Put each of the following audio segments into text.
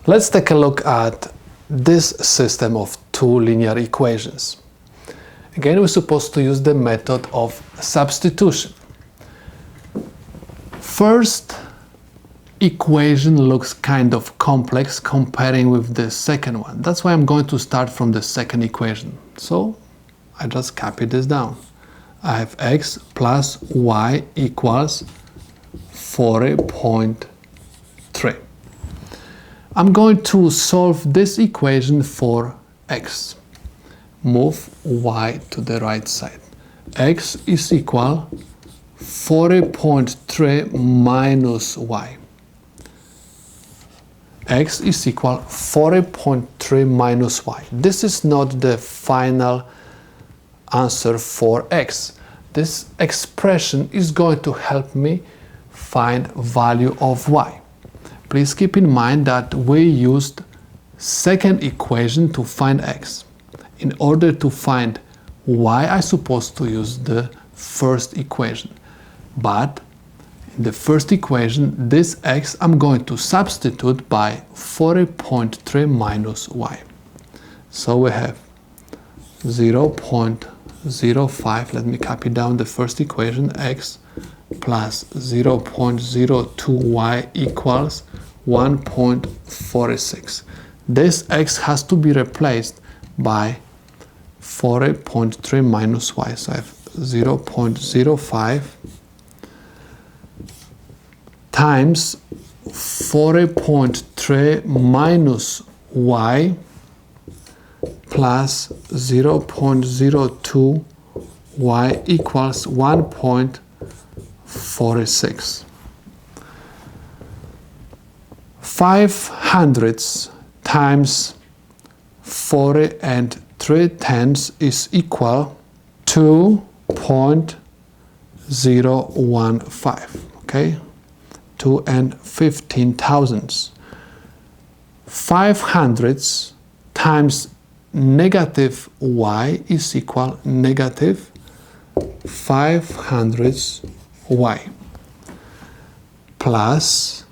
Let's take a look at this system of two linear equations. Again, we're supposed to use the method of substitution. First equation looks kind of complex comparing with the second one. That's why I'm going to start from the second equation. So I just copy this down. I have x plus y equals 40.3. I'm going to solve this equation for x. Move y to the right side. X is equal 40.3 minus y. X is equal 40.3 minus y. This is not the final answer for x. This expression is going to help me find value of y. Please keep in mind that we used second equation to find x. In order to find y, I'm supposed to use the first equation. But in the first equation, this x I'm going to substitute by 40.3 minus y. So we have 0.05. Let me copy down the first equation. X plus 0.02y equals 1.46. This x has to be replaced by 40.3 minus y. So I have 0.05 times 40.3 minus y plus 0.02 y equals 1.46. 500ths times 40 3/10 is equal 2.015. Okay, 2 15 thousandths. 500ths times negative y is equal negative 500ths y plus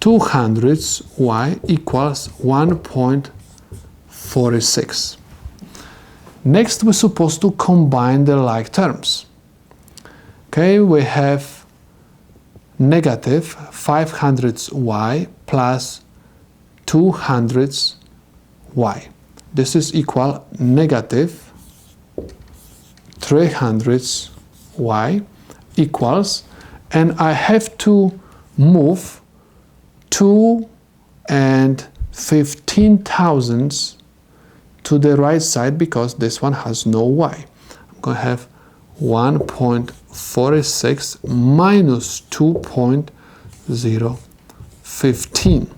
200ths y equals 1.46. Next, we're supposed to combine the like terms. Okay, we have negative 500ths y plus 200ths y. This is equal negative 300ths y equals, and I have to move 2 15 thousandths to the right side because this one has no y. I'm going to have 1.46 minus 2.015.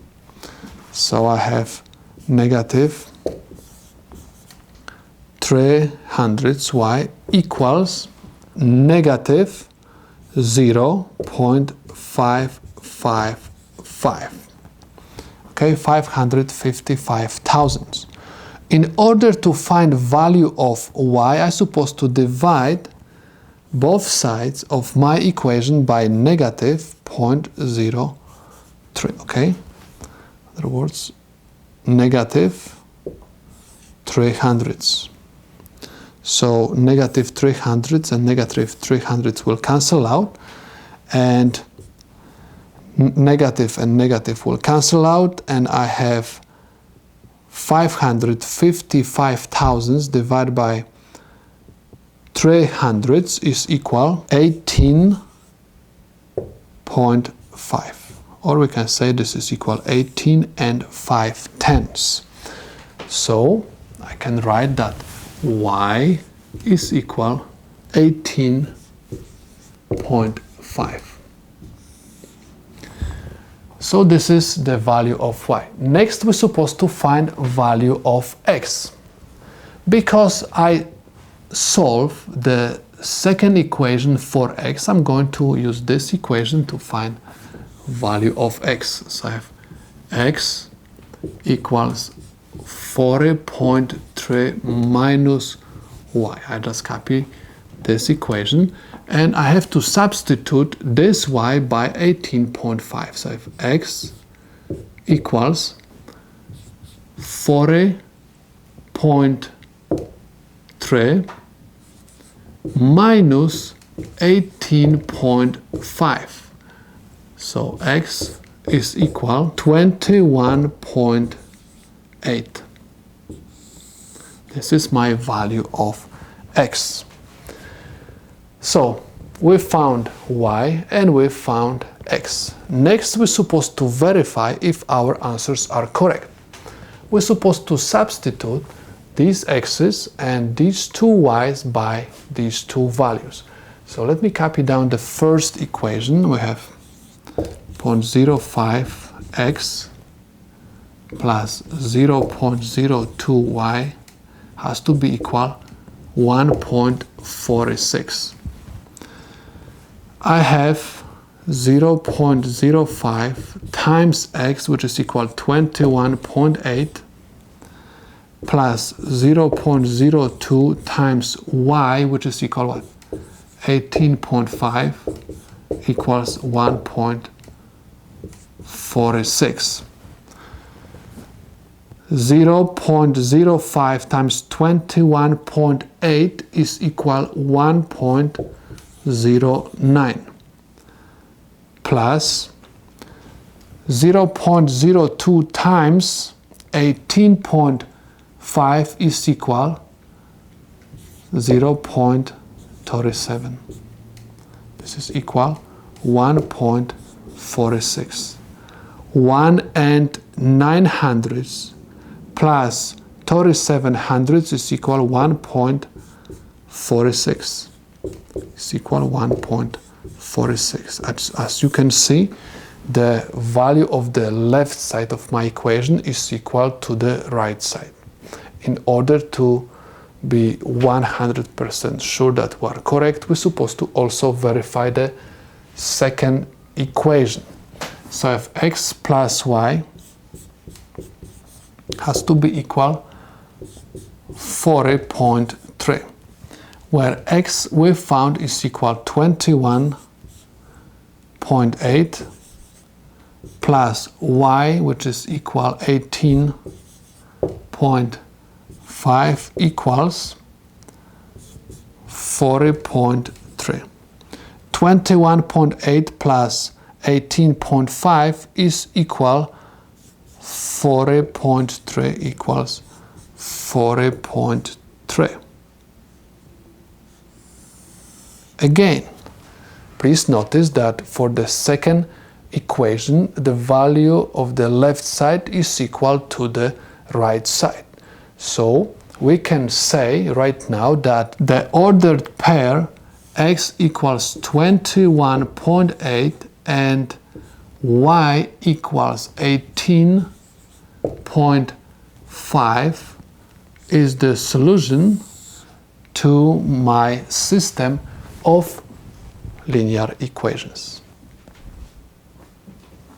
So I have negative 300ths y equals negative 0.555. Okay, 555 thousandths. In order to find value of y, I'm supposed to divide both sides of my equation by negative 0.03. Okay, in other words, negative 300ths. So negative 300ths and negative 300ths will cancel out, and negative and negative will cancel out, and I have 555 thousandths divided by 300ths is equal 18.5. Or we can say this is equal 18 5/10. So I can write that y is equal 18.5. So this is the value of y. Next, we're supposed to find value of x. Because I solve the second equation for x, I'm going to use this equation to find value of x. So I have x equals 40.3 minus y. I just copy this equation, and I have to substitute this y by 18.5. So I have x equals 40.3 minus 18.5. So x is equal 21.8. This is my value of x. So we found y and we found x. Next, we're supposed to verify if our answers are correct. We're supposed to substitute these x's and these two y's by these two values. So let me copy down the first equation. We have 0.05x plus 0.02y has to be equal 1.46. I have 0.05 times x, which is equal 21.8, plus 0.02 times y, which is equal what? 18.5 equals 1.46. 0.05 times 21.8 is equal 1.09 plus 0.02 times 18.5 is equal 0.37. This is equal 1.46. 1 and 900ths plus 37 hundredths is equal 1.46. It's equal 1.46. As you can see, the value of the left side of my equation is equal to the right side. In order to be 100% sure that we are correct, we're supposed to also verify the second equation. So if x plus y has to be equal 40.3, where x we found is equal 21.8 plus y, which is equal 18.5 equals 40.3. 21.8 plus 18.5 is equal 40.3 equals 40.3. Again, please notice that for the second equation, the value of the left side is equal to the right side. So we can say right now that the ordered pair x equals 21.8 and y equals 18.5 is the solution to my system of linear equations.